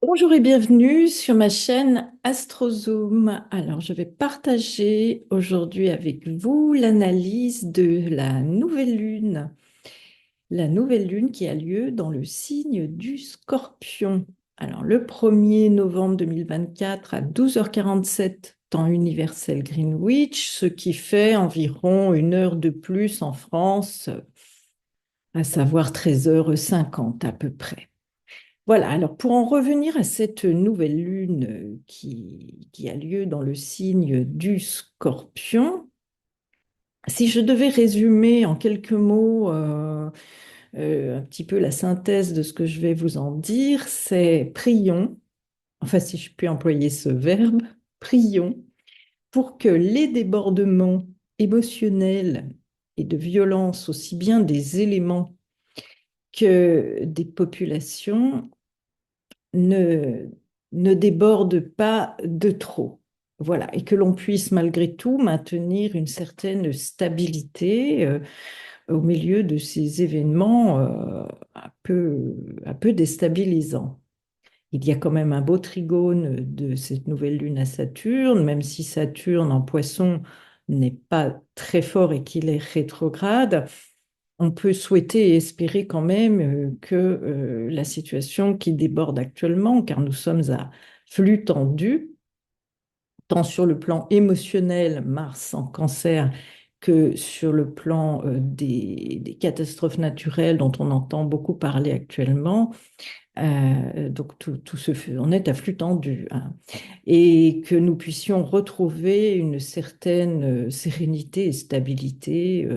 Bonjour et bienvenue sur ma chaîne AstroZoom. Alors, je vais partager aujourd'hui avec vous l'analyse de la nouvelle lune qui a lieu dans le signe du Scorpion. Alors, le 1er novembre 2024 à 12h47, temps universel Greenwich, ce qui fait environ une heure de plus en France, à savoir 13h50 à peu près. Voilà, alors pour en revenir à cette nouvelle lune qui a lieu dans le signe du Scorpion, si je devais résumer en quelques mots un petit peu la synthèse de ce que je vais vous en dire, c'est prions, enfin si je puis employer ce verbe, prions pour que les débordements émotionnels et de violence, aussi bien des éléments que des populations, ne, ne déborde pas de trop. Voilà, et que l'on puisse malgré tout maintenir une certaine stabilité au milieu de ces événements un peu déstabilisants. Il y a quand même un beau trigone de cette nouvelle lune à Saturne, même si Saturne en Poisson n'est pas très fort et qu'il est rétrograde. On peut souhaiter et espérer quand même que la situation qui déborde actuellement, car nous sommes à flux tendu, tant sur le plan émotionnel, Mars en Cancer, que sur le plan des catastrophes naturelles dont on entend beaucoup parler actuellement. Donc on est à flux tendu, hein, et que nous puissions retrouver une certaine sérénité et stabilité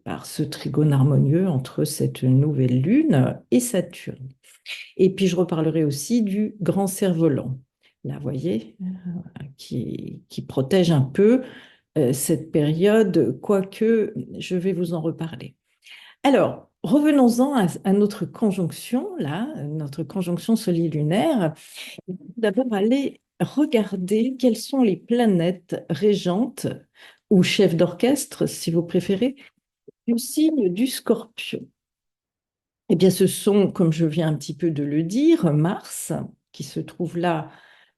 par ce trigone harmonieux entre cette nouvelle lune et Saturne. Et puis je reparlerai aussi du grand cerf-volant, là, vous voyez, qui protège un peu cette période, quoique je vais vous en reparler. Alors, revenons-en à notre conjonction, là, notre conjonction solilunaire. D'abord, aller regarder quelles sont les planètes régentes ou chefs d'orchestre, si vous préférez, du signe du Scorpion. Eh bien, ce sont, comme je viens un petit peu de le dire, Mars, qui se trouve là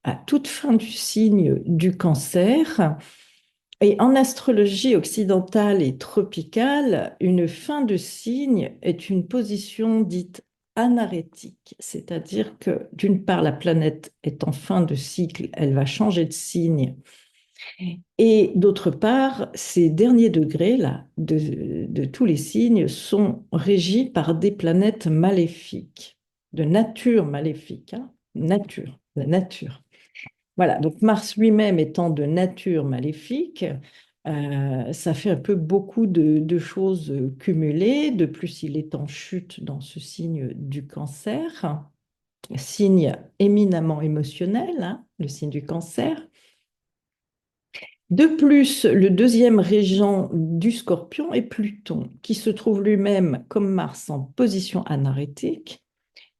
à toute fin du signe du Cancer. Et en astrologie occidentale et tropicale, une fin de signe est une position dite anarétique, c'est-à-dire que d'une part, la planète est en fin de cycle, elle va changer de signe, et d'autre part, ces derniers degrés là, de tous les signes sont régis par des planètes maléfiques, de nature maléfique, hein, nature, la nature. Voilà, donc Mars lui-même étant de nature maléfique, ça fait un peu beaucoup de choses cumulées. De plus, il est en chute dans ce signe du Cancer, signe éminemment émotionnel, hein, le signe du Cancer. De plus, le deuxième régent du Scorpion est Pluton, qui se trouve lui-même, comme Mars, en position anarétique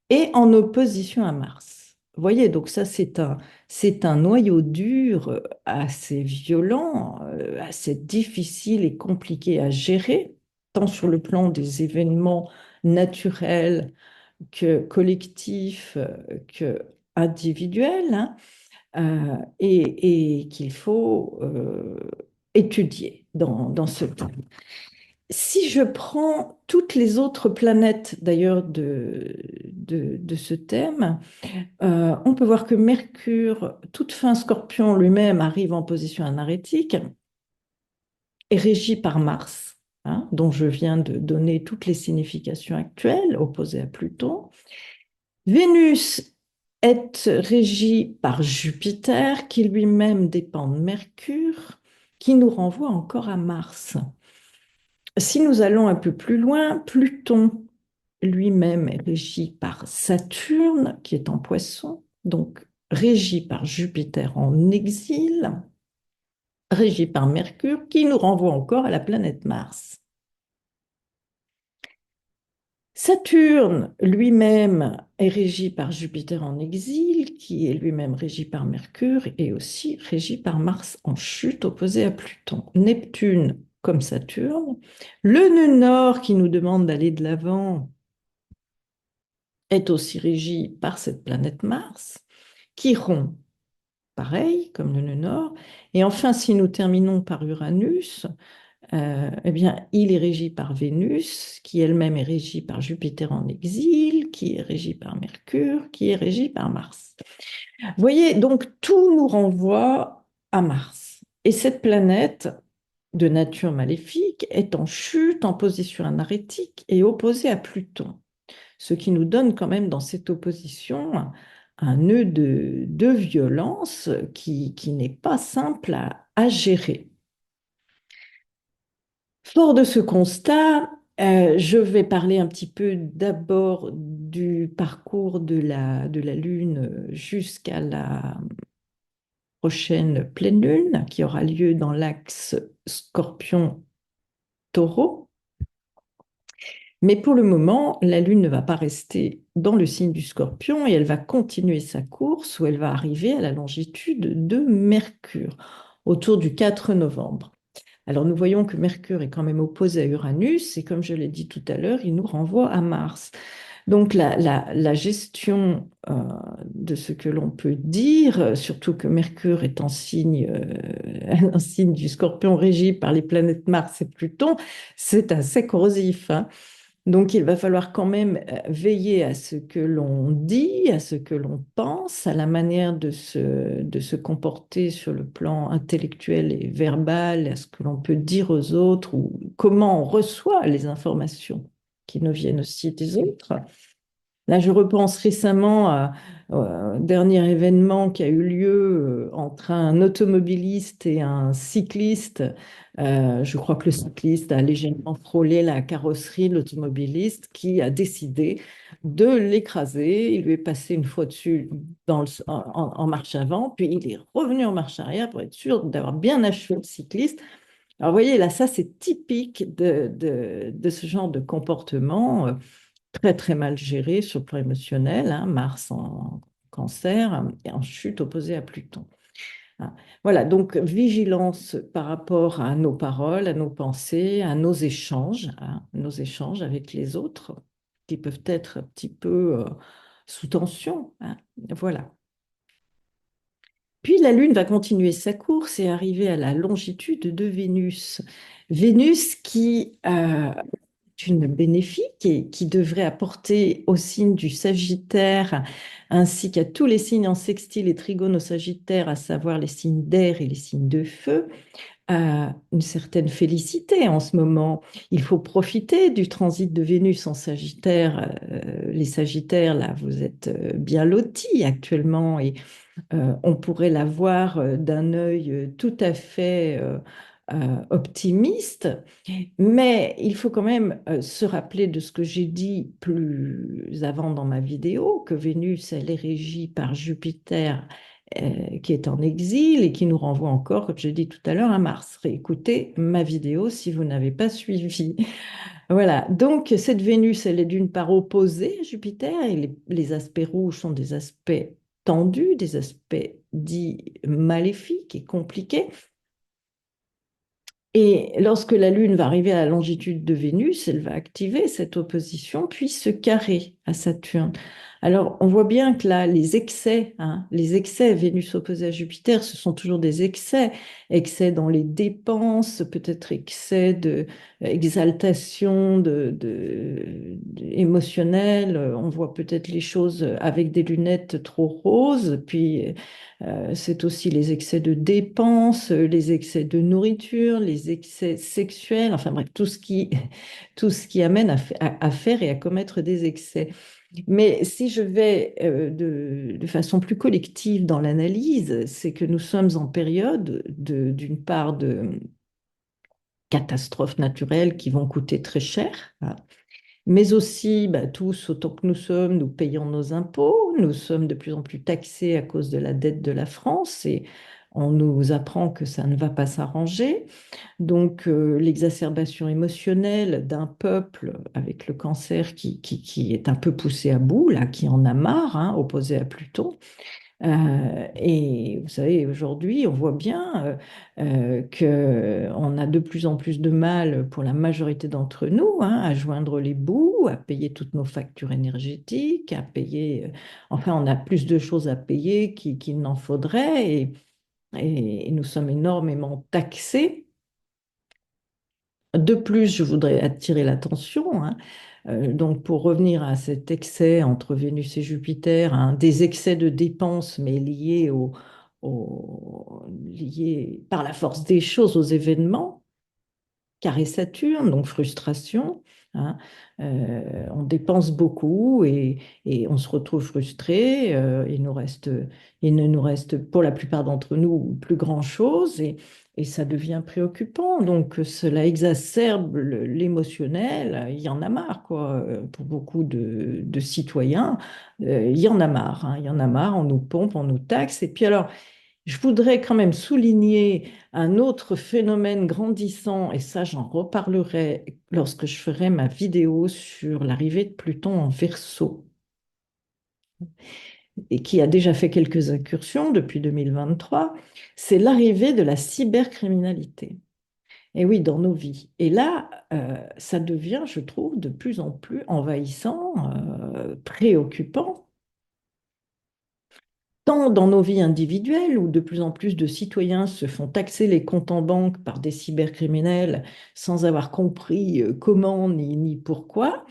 et en opposition à Mars. Vous voyez, donc ça, c'est un noyau dur assez violent, assez difficile et compliqué à gérer, tant sur le plan des événements naturels que collectifs, que individuels, hein, et qu'il faut étudier dans ce temps. Si je prends toutes les autres planètes d'ailleurs de ce thème, on peut voir que Mercure, toute fin Scorpion lui-même, arrive en position anarétique, est régi par Mars, hein, dont je viens de donner toutes les significations actuelles, opposées à Pluton. Vénus est régie par Jupiter, qui lui-même dépend de Mercure, qui nous renvoie encore à Mars. Si nous allons un peu plus loin, Pluton lui-même est régi par Saturne, qui est en Poisson, donc régi par Jupiter en exil, régi par Mercure, qui nous renvoie encore à la planète Mars. Saturne lui-même est régi par Jupiter en exil, qui est lui-même régi par Mercure et aussi régi par Mars en chute opposé à Pluton. Neptune comme Saturne. Le nœud nord qui nous demande d'aller de l'avant est aussi régi par cette planète Mars, Chiron, pareil, comme le nœud nord. Et enfin, si nous terminons par Uranus, eh bien, il est régi par Vénus, qui elle-même est régie par Jupiter en exil, qui est régie par Mercure, qui est régie par Mars. Vous voyez, donc tout nous renvoie à Mars. Et cette planète de nature maléfique est en chute, en position anarétique et opposée à Pluton. Ce qui nous donne quand même dans cette opposition un nœud de violence qui n'est pas simple à gérer. Fort de ce constat, je vais parler un petit peu d'abord du parcours de la Lune jusqu'à la prochaine pleine Lune qui aura lieu dans l'axe Scorpion-Taureau. Mais pour le moment, la Lune ne va pas rester dans le signe du Scorpion et elle va continuer sa course où elle va arriver à la longitude de Mercure autour du 4 novembre. Alors nous voyons que Mercure est quand même opposé à Uranus et comme je l'ai dit tout à l'heure, il nous renvoie à Mars. Donc la gestion de ce que l'on peut dire, surtout que Mercure est en signe, un signe du Scorpion régi par les planètes Mars et Pluton, c'est assez corrosif, hein. Donc, il va falloir quand même veiller à ce que l'on dit, à ce que l'on pense, à la manière de se comporter sur le plan intellectuel et verbal, à ce que l'on peut dire aux autres ou comment on reçoit les informations qui nous viennent aussi des autres. Là, je repense récemment au dernier événement qui a eu lieu entre un automobiliste et un cycliste. Je crois que le cycliste a légèrement frôlé la carrosserie de l'automobiliste qui a décidé de l'écraser. Il lui est passé une fois dessus en marche avant, puis il est revenu en marche arrière pour être sûr d'avoir bien achevé le cycliste. Alors, vous voyez, là, ça, c'est typique de ce genre de comportement très très mal géré sur le plan émotionnel, hein, Mars en cancer et en chute opposée à Pluton. Hein. Voilà, donc vigilance par rapport à nos paroles, à nos pensées, à nos échanges avec les autres, qui peuvent être un petit peu sous tension. Hein. Voilà. Puis la Lune va continuer sa course et arriver à la longitude de Vénus. Vénus qui une bénéfique et qui devrait apporter au signe du Sagittaire ainsi qu'à tous les signes en sextile et trigone au Sagittaire, à savoir les signes d'air et les signes de feu, une certaine félicité en ce moment. Il faut profiter du transit de Vénus en Sagittaire. Les Sagittaires, là, vous êtes bien lotis actuellement et on pourrait la voir d'un œil tout à fait optimiste. Mais il faut quand même se rappeler de ce que j'ai dit plus avant dans ma vidéo, que Vénus, elle est régie par Jupiter qui est en exil et qui nous renvoie encore, comme j'ai dit tout à l'heure, à Mars. Réécoutez ma vidéo si vous n'avez pas suivi. Voilà, donc cette Vénus, elle est d'une part opposée à Jupiter et les aspects rouges sont des aspects tendus, des aspects dits maléfiques et compliqués. Et lorsque la Lune va arriver à la longitude de Vénus, elle va activer cette opposition, puis se carrer à Saturne. Alors, on voit bien que là, les excès, Vénus opposée à Jupiter, ce sont toujours des excès, excès dans les dépenses, peut-être excès de exaltation émotionnelle. On voit peut-être les choses avec des lunettes trop roses, puis c'est aussi les excès de dépenses, les excès de nourriture, les excès sexuels, enfin bref, tout ce qui amène à faire et à commettre des excès. Mais si je vais de façon plus collective dans l'analyse, c'est que nous sommes en période d'une part de catastrophes naturelles qui vont coûter très cher, hein, mais aussi, bah, tous, autant que nous sommes, nous payons nos impôts, nous sommes de plus en plus taxés à cause de la dette de la France et on nous apprend que ça ne va pas s'arranger. Donc, l'exacerbation émotionnelle d'un peuple avec le cancer qui est un peu poussé à bout, là, qui en a marre, hein, opposé à Pluton. Et vous savez, aujourd'hui, on voit bien qu'on a de plus en plus de mal, pour la majorité d'entre nous, hein, à joindre les bouts, à payer toutes nos factures énergétiques, à payer... enfin, on a plus de choses à payer qu'il n'en faudrait et nous sommes énormément taxés. De plus, je voudrais attirer l'attention, hein, donc pour revenir à cet excès entre Vénus et Jupiter, hein, des excès de dépenses, mais liés par la force des choses aux événements, carré Saturne, donc frustration, hein. On dépense beaucoup et on se retrouve frustré. Il ne nous reste pour la plupart d'entre nous plus grand-chose et ça devient préoccupant. Donc cela exacerbe l'émotionnel. Il y en a marre, quoi, pour beaucoup de citoyens. Il y en a marre, hein, il y en a marre. On nous pompe, on nous taxe. Et puis alors, je voudrais quand même souligner un autre phénomène grandissant, et ça j'en reparlerai lorsque je ferai ma vidéo sur l'arrivée de Pluton en Verseau, et qui a déjà fait quelques incursions depuis 2023, c'est l'arrivée de la cybercriminalité. Et oui, dans nos vies. Et là, ça devient, je trouve, de plus en plus envahissant, préoccupant tant dans nos vies individuelles, où de plus en plus de citoyens se font taxer les comptes en banque par des cybercriminels sans avoir compris comment ni pourquoi.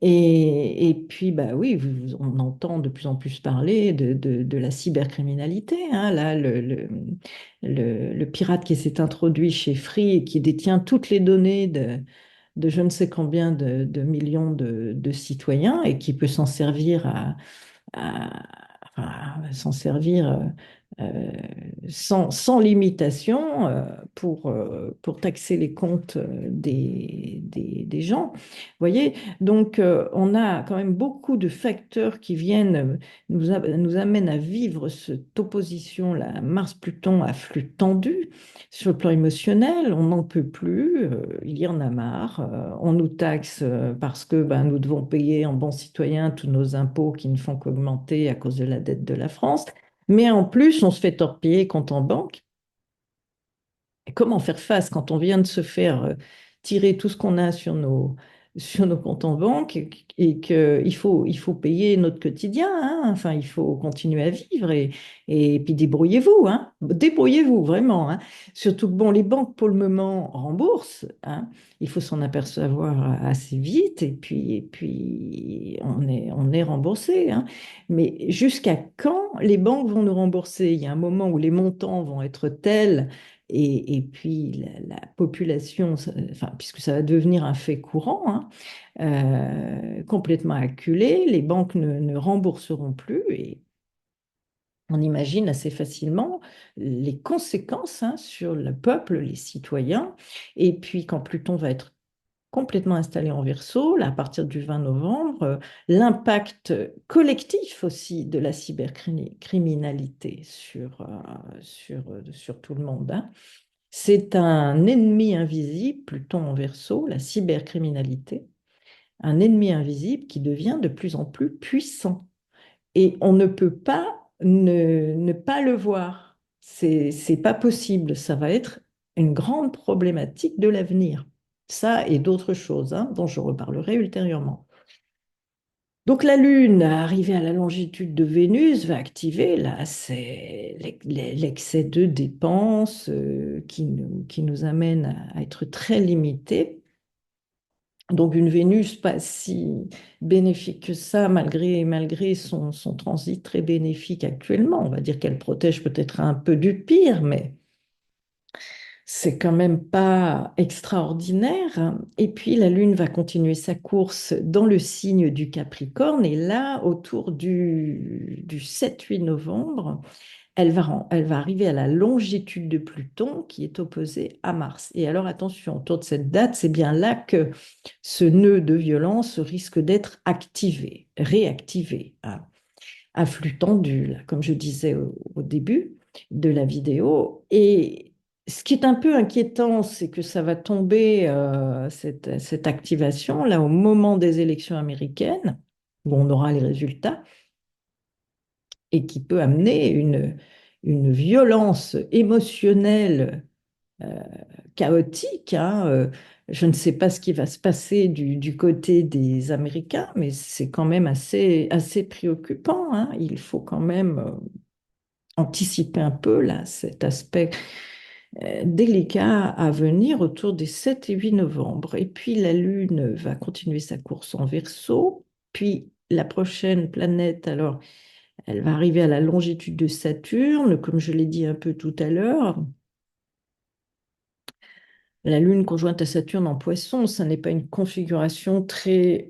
Et puis, bah oui, on entend de plus en plus parler de la cybercriminalité, hein. Là, le pirate qui s'est introduit chez Free et qui détient toutes les données de je ne sais combien de millions de citoyens et qui peut s'en servir s'en servir euh, sans limitation pour taxer les comptes des gens. Vous voyez, donc on a quand même beaucoup de facteurs qui viennent nous amènent à vivre cette opposition-là, Mars-Pluton à flux tendu. Sur le plan émotionnel, on n'en peut plus, il y en a marre. On nous taxe parce que ben, nous devons payer en bons citoyens tous nos impôts qui ne font qu'augmenter à cause de la dette de la France. Mais en plus, on se fait torpiller compte en banque. Et comment faire face quand on vient de se faire tirer tout ce qu'on a sur nos comptes en banque et qu'il faut payer notre quotidien, hein. Enfin, il faut continuer à vivre et puis débrouillez-vous, hein. Débrouillez-vous vraiment, hein. Surtout que bon, les banques pour le moment remboursent, hein. Il faut s'en apercevoir assez vite et puis on est remboursé, hein. Mais jusqu'à quand les banques vont nous rembourser? Il y a un moment où les montants vont être tels et puis la population, enfin, puisque ça va devenir un fait courant, hein, complètement acculé, les banques ne rembourseront plus et on imagine assez facilement les conséquences, hein, sur le peuple, les citoyens. Et puis quand Pluton va être complètement installé en Verseau, là, à partir du 20 novembre, l'impact collectif aussi de la cybercriminalité sur tout le monde, hein. C'est un ennemi invisible, Pluton en Verseau, la cybercriminalité, un ennemi invisible qui devient de plus en plus puissant. Et on ne peut pas ne pas le voir. C'est pas possible. Ça va être une grande problématique de l'avenir. Ça et d'autres choses, hein, dont je reparlerai ultérieurement. Donc la Lune, arrivée à la longitude de Vénus, va activer, là, c'est l'excès de dépenses qui nous amène à être très limités. Donc une Vénus pas si bénéfique que ça, malgré son transit très bénéfique actuellement. On va dire qu'elle protège peut-être un peu du pire, mais c'est quand même pas extraordinaire. Et puis la Lune va continuer sa course dans le signe du Capricorne. Et là, autour du 7-8 novembre, elle va arriver à la longitude de Pluton qui est opposée à Mars. Et alors attention, autour de cette date, c'est bien là que ce nœud de violence risque d'être activé, réactivé, hein, à flux tendu, là, comme je disais au début de la vidéo. Et ce qui est un peu inquiétant, c'est que ça va tomber, cette activation, là, au moment des élections américaines, où on aura les résultats. et qui peut amener une violence émotionnelle euh, chaotique, hein. Je ne sais pas ce qui va se passer du côté des Américains, mais c'est quand même assez préoccupant, hein. Il faut quand même anticiper un peu là, cet aspect délicat à venir autour des 7 et 8 novembre. Et puis la Lune va continuer sa course en Verseau. Puis la prochaine planète, alors, elle va arriver à la longitude de Saturne, comme je l'ai dit un peu tout à l'heure. La Lune conjointe à Saturne en Poisson, ça n'est pas une configuration très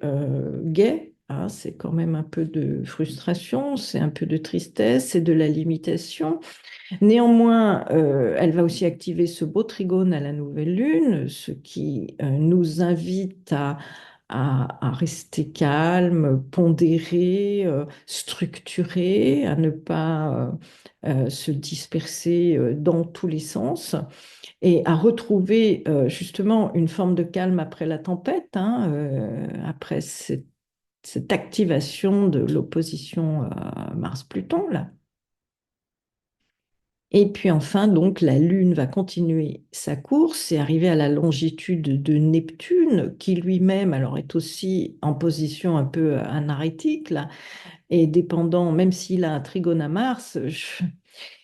gaie, hein. C'est quand même un peu de frustration, c'est un peu de tristesse, c'est de la limitation. Néanmoins, elle va aussi activer ce beau trigone à la nouvelle lune, ce qui nous invite à rester calme, pondéré, structuré, à ne pas se disperser dans tous les sens et à retrouver justement une forme de calme après la tempête, hein, après cette activation de l'opposition Mars-Pluton, là. Et puis enfin, donc, la Lune va continuer sa course et arriver à la longitude de Neptune, qui lui-même, alors, est aussi en position un peu anarétique, là, et dépendant, même s'il a un trigone à Mars,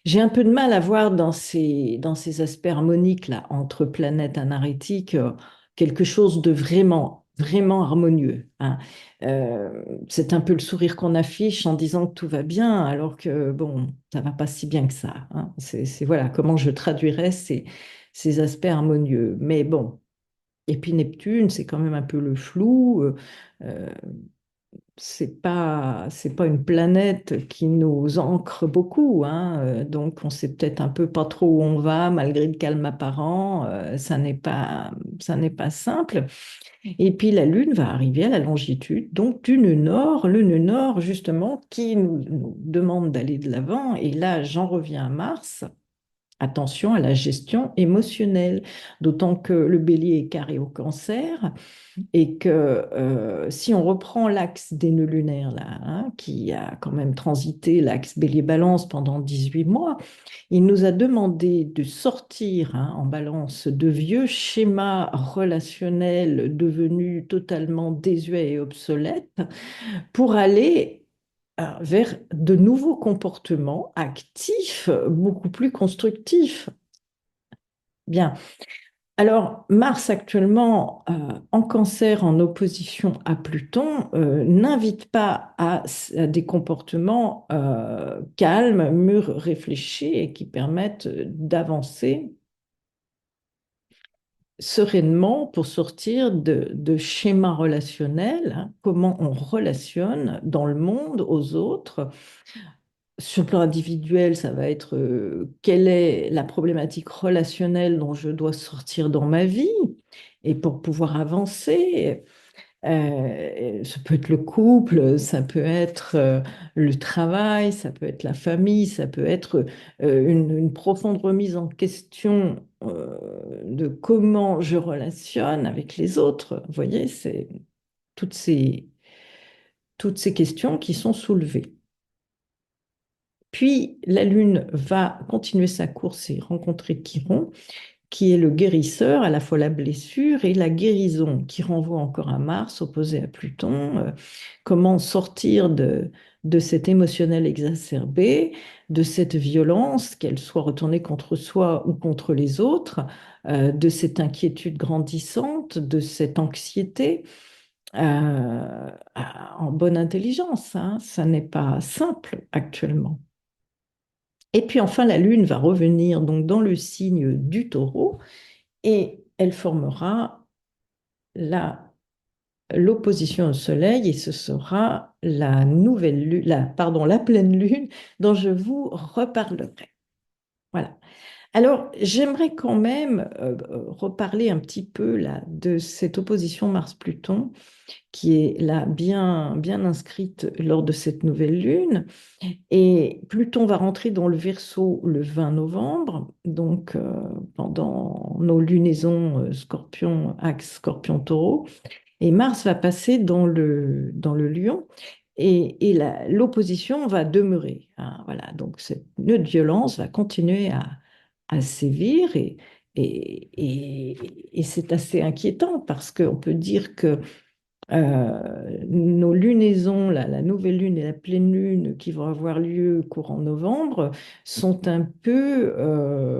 j'ai un peu de mal à voir dans ces aspects harmoniques là, entre planètes analytiques quelque chose de vraiment, vraiment harmonieux, hein. C'est un peu le sourire qu'on affiche en disant que tout va bien, alors que bon, ça va pas si bien que ça, hein. Voilà comment je traduirais ces aspects harmonieux. Mais bon, et puis Neptune, c'est quand même un peu le flou. Euh, c'est pas une planète qui nous ancre beaucoup, hein. Donc on sait peut-être un peu pas trop où on va malgré le calme apparent. Ça n'est pas simple. Et puis la Lune va arriver à la longitude donc du nœud nord, le nœud nord justement qui nous demande d'aller de l'avant. Et là, j'en reviens à Mars. Attention à la gestion émotionnelle, d'autant que le Bélier est carré au Cancer et que si on reprend l'axe des nœuds lunaires, là, hein, qui a quand même transité l'axe Bélier-Balance pendant 18 mois, il nous a demandé de sortir, hein, en Balance de vieux schémas relationnels devenus totalement désuets et obsolètes pour aller vers de nouveaux comportements actifs, beaucoup plus constructifs. Bien. Alors, Mars actuellement en Cancer en opposition à Pluton n'invite pas à des comportements calmes, mûrs, réfléchis et qui permettent d'avancer sereinement pour sortir de schémas relationnels, hein, comment on relationne dans le monde aux autres. Sur le plan individuel, ça va être quelle est la problématique relationnelle dont je dois sortir dans ma vie et pour pouvoir avancer. Ça peut être le couple, ça peut être le travail, ça peut être la famille, ça peut être une profonde remise en question de comment je relationne avec les autres. Vous voyez, c'est toutes ces questions qui sont soulevées. Puis la Lune va continuer sa course et rencontrer Chiron, qui est le guérisseur, à la fois la blessure et la guérison, qui renvoie encore à Mars, opposé à Pluton. Comment sortir de cet émotionnel exacerbé, de cette violence, qu'elle soit retournée contre soi ou contre les autres, de cette inquiétude grandissante, de cette anxiété, en bonne intelligence, hein. Ça n'est pas simple actuellement. Et puis enfin, la Lune va revenir donc dans le signe du Taureau et elle formera la, l'opposition au Soleil et ce sera la nouvelle lune, la pleine Lune dont je vous reparlerai. Voilà. Alors, j'aimerais quand même reparler un petit peu là de cette opposition Mars-Pluton qui est là bien, bien inscrite lors de cette nouvelle lune. Et Pluton va rentrer dans le Verseau le 20 novembre, donc pendant nos lunaisons Scorpion, axe Scorpion-Taureau. Et Mars va passer dans le Lion. et l'opposition va demeurer, hein. Voilà, donc cette nœud de violence va continuer à sévir et c'est assez inquiétant parce qu'on peut dire que nos lunaisons, la nouvelle lune et la pleine lune qui vont avoir lieu courant novembre, sont un peu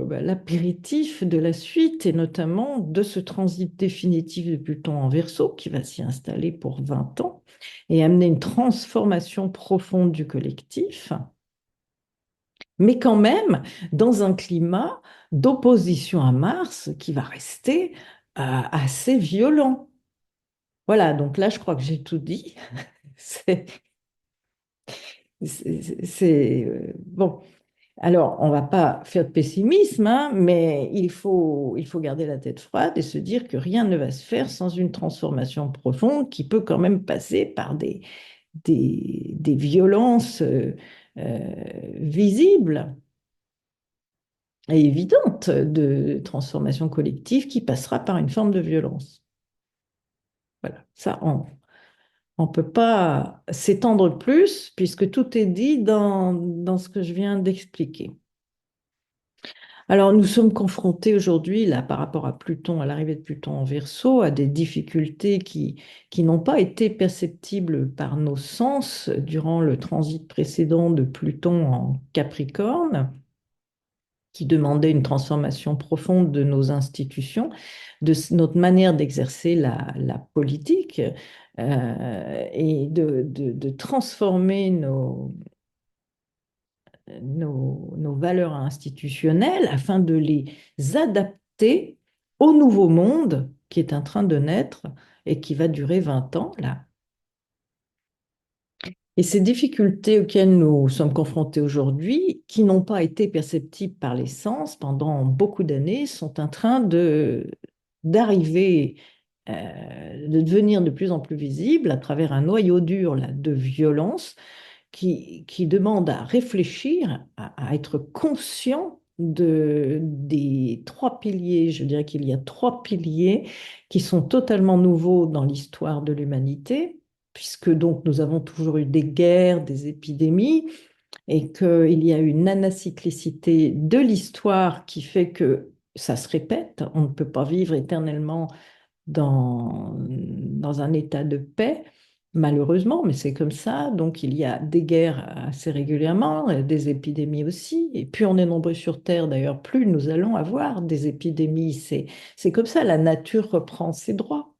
l'apéritif de la suite et notamment de ce transit définitif de Pluton en Verseau qui va s'y installer pour 20 ans et amener une transformation profonde du collectif, mais quand même dans un climat d'opposition à Mars qui va rester assez violent. Voilà, donc là, je crois que j'ai tout dit. C'est, bon. Alors, on va pas faire de pessimisme, hein, mais il faut garder la tête froide et se dire que rien ne va se faire sans une transformation profonde qui peut quand même passer par des violences visibles et évidentes de transformation collective qui passera par une forme de violence. Voilà, ça, on ne peut pas s'étendre plus puisque tout est dit dans ce que je viens d'expliquer. Alors, nous sommes confrontés aujourd'hui, là, par rapport à Pluton, à l'arrivée de Pluton en Verseau, à des difficultés qui n'ont pas été perceptibles par nos sens durant le transit précédent de Pluton en Capricorne, qui demandait une transformation profonde de nos institutions, notre manière d'exercer la politique et de transformer nos valeurs institutionnelles afin de les adapter au nouveau monde qui est en train de naître et qui va durer 20 ans, là. Et ces difficultés auxquelles nous sommes confrontés aujourd'hui, qui n'ont pas été perceptibles par les sens pendant beaucoup d'années, sont en train d'arriver, de devenir de plus en plus visibles à travers un noyau dur là, de violence qui demande à réfléchir, à être conscient des trois piliers. Je dirais qu'il y a trois piliers qui sont totalement nouveaux dans l'histoire de l'humanité, puisque donc nous avons toujours eu des guerres, des épidémies, et qu'il y a une anacyclicité de l'histoire qui fait que ça se répète. On ne peut pas vivre éternellement dans un état de paix, malheureusement, mais c'est comme ça. Donc il y a des guerres assez régulièrement, des épidémies aussi. Et plus on est nombreux sur Terre, d'ailleurs, plus nous allons avoir des épidémies. C'est comme ça, la nature reprend ses droits.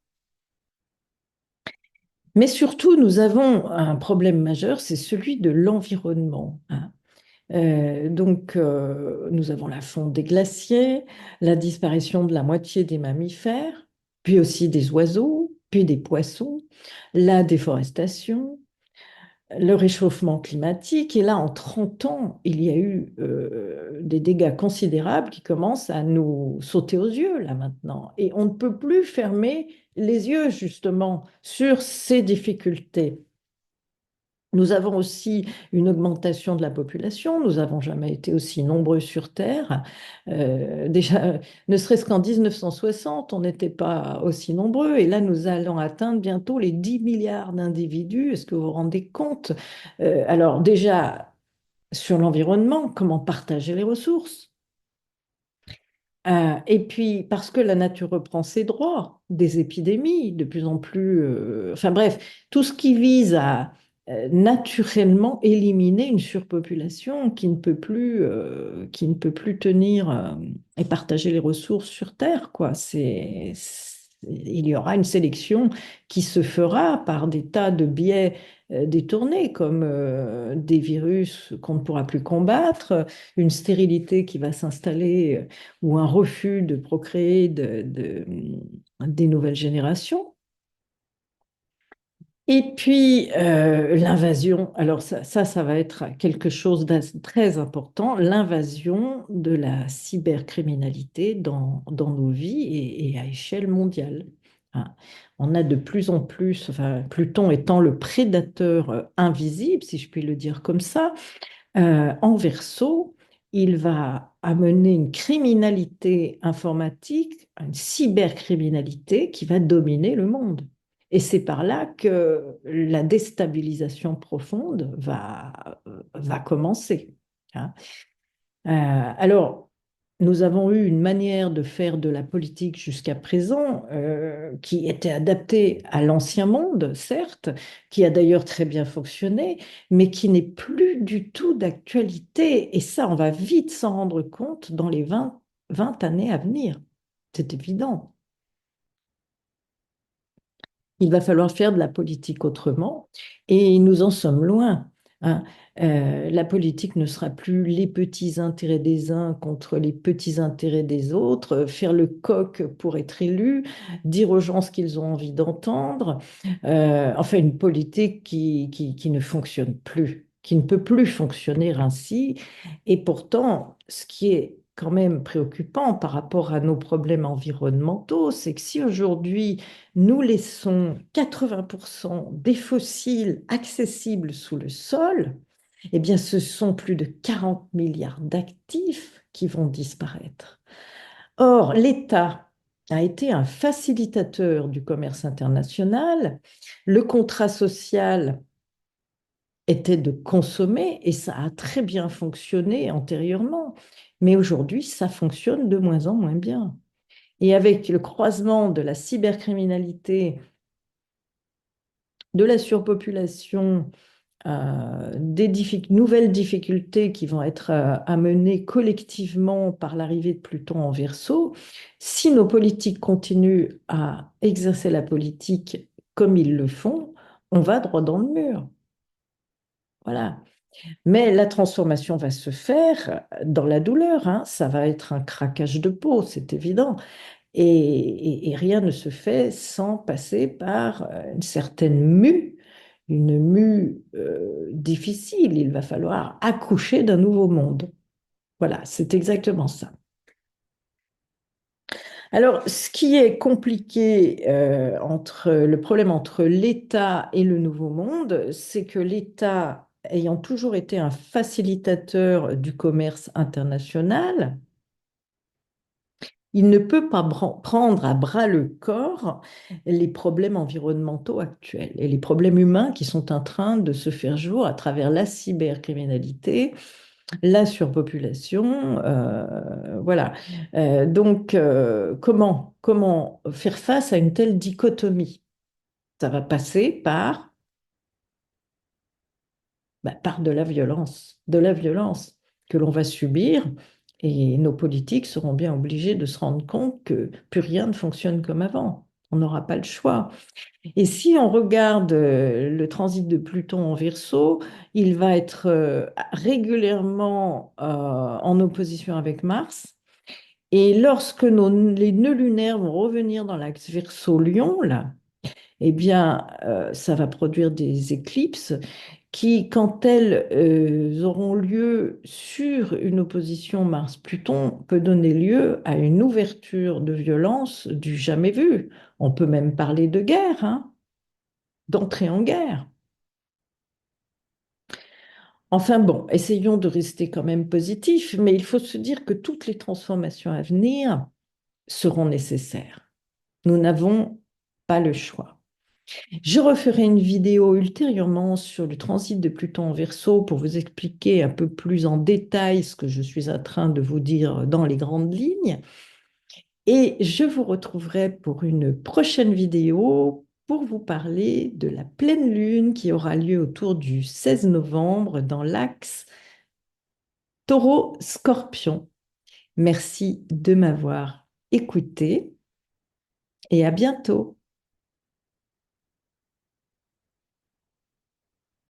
Mais surtout, nous avons un problème majeur, c'est celui de l'environnement, hein. Nous avons la fonte des glaciers, la disparition de la moitié des mammifères, puis aussi des oiseaux, puis des poissons, la déforestation, le réchauffement climatique. Et là, en 30 ans, il y a eu des dégâts considérables qui commencent à nous sauter aux yeux, là, maintenant. Et on ne peut plus fermer les yeux, justement, sur ces difficultés. Nous avons aussi une augmentation de la population. Nous n'avons jamais été aussi nombreux sur Terre. Déjà, ne serait-ce qu'en 1960, on n'était pas aussi nombreux. Et là, nous allons atteindre bientôt les 10 milliards d'individus. Est-ce que vous vous rendez compte? Alors déjà, sur l'environnement, comment partager les ressources? Et puis, parce que la nature reprend ses droits, des épidémies de plus en plus... enfin bref, tout ce qui vise à naturellement éliminer une surpopulation qui ne peut plus tenir et partager les ressources sur Terre, quoi. Il y aura une sélection qui se fera par des tas de biais détournés, comme des virus qu'on ne pourra plus combattre, une stérilité qui va s'installer ou un refus de procréer des nouvelles générations. Et puis l'invasion, alors ça va être quelque chose de très important, l'invasion de la cybercriminalité dans nos vies et à échelle mondiale, hein. On a de plus en plus, enfin, Pluton étant le prédateur invisible, si je puis le dire comme ça, en Verseau, il va amener une criminalité informatique, une cybercriminalité qui va dominer le monde. Et c'est par là que la déstabilisation profonde va commencer, hein. Alors, nous avons eu une manière de faire de la politique jusqu'à présent qui était adaptée à l'ancien monde, certes, qui a d'ailleurs très bien fonctionné, mais qui n'est plus du tout d'actualité. Et ça, on va vite s'en rendre compte dans les 20 années à venir. C'est évident. Il va falloir faire de la politique autrement et nous en sommes loin, hein. La politique ne sera plus les petits intérêts des uns contre les petits intérêts des autres, faire le coq pour être élu, dire aux gens ce qu'ils ont envie d'entendre. Enfin, une politique qui ne fonctionne plus, qui ne peut plus fonctionner ainsi. Et pourtant, ce qui est quand même préoccupant par rapport à nos problèmes environnementaux, c'est que si aujourd'hui nous laissons 80% des fossiles accessibles sous le sol, eh bien, ce sont plus de 40 milliards d'actifs qui vont disparaître. Or, l'État a été un facilitateur du commerce international. Le contrat social était de consommer et ça a très bien fonctionné antérieurement. Mais aujourd'hui, ça fonctionne de moins en moins bien. Et avec le croisement de la cybercriminalité, de la surpopulation, nouvelles difficultés qui vont être amenées collectivement par l'arrivée de Pluton en Verseau, si nos politiques continuent à exercer la politique comme ils le font, on va droit dans le mur. Voilà. Mais la transformation va se faire dans la douleur, hein. Ça va être un craquage de peau, c'est évident. Et rien ne se fait sans passer par une certaine mue, une mue difficile. Il va falloir accoucher d'un nouveau monde. Voilà, c'est exactement ça. Alors, ce qui est compliqué entre le problème entre l'État et le nouveau monde, c'est que l'État, ayant toujours été un facilitateur du commerce international, il ne peut pas prendre à bras le corps les problèmes environnementaux actuels et les problèmes humains qui sont en train de se faire jour à travers la cybercriminalité, la surpopulation, voilà. Donc, comment faire face à une telle dichotomie? Ça va passer par de la violence que l'on va subir. Et nos politiques seront bien obligés de se rendre compte que plus rien ne fonctionne comme avant. On n'aura pas le choix. Et si on regarde le transit de Pluton en Verseau, il va être régulièrement en opposition avec Mars. Et lorsque les nœuds lunaires vont revenir dans l'axe Verseau-Lion, là, eh bien, ça va produire des éclipses qui, quand elles auront lieu sur une opposition Mars-Pluton, peut donner lieu à une ouverture de violence du jamais vu. On peut même parler de guerre, hein, d'entrée en guerre. Enfin bon, essayons de rester quand même positifs, mais il faut se dire que toutes les transformations à venir seront nécessaires. Nous n'avons pas le choix. Je referai une vidéo ultérieurement sur le transit de Pluton en Verseau pour vous expliquer un peu plus en détail ce que je suis en train de vous dire dans les grandes lignes. Et je vous retrouverai pour une prochaine vidéo pour vous parler de la pleine lune qui aura lieu autour du 16 novembre dans l'axe Taureau-Scorpion. Merci de m'avoir écouté et à bientôt.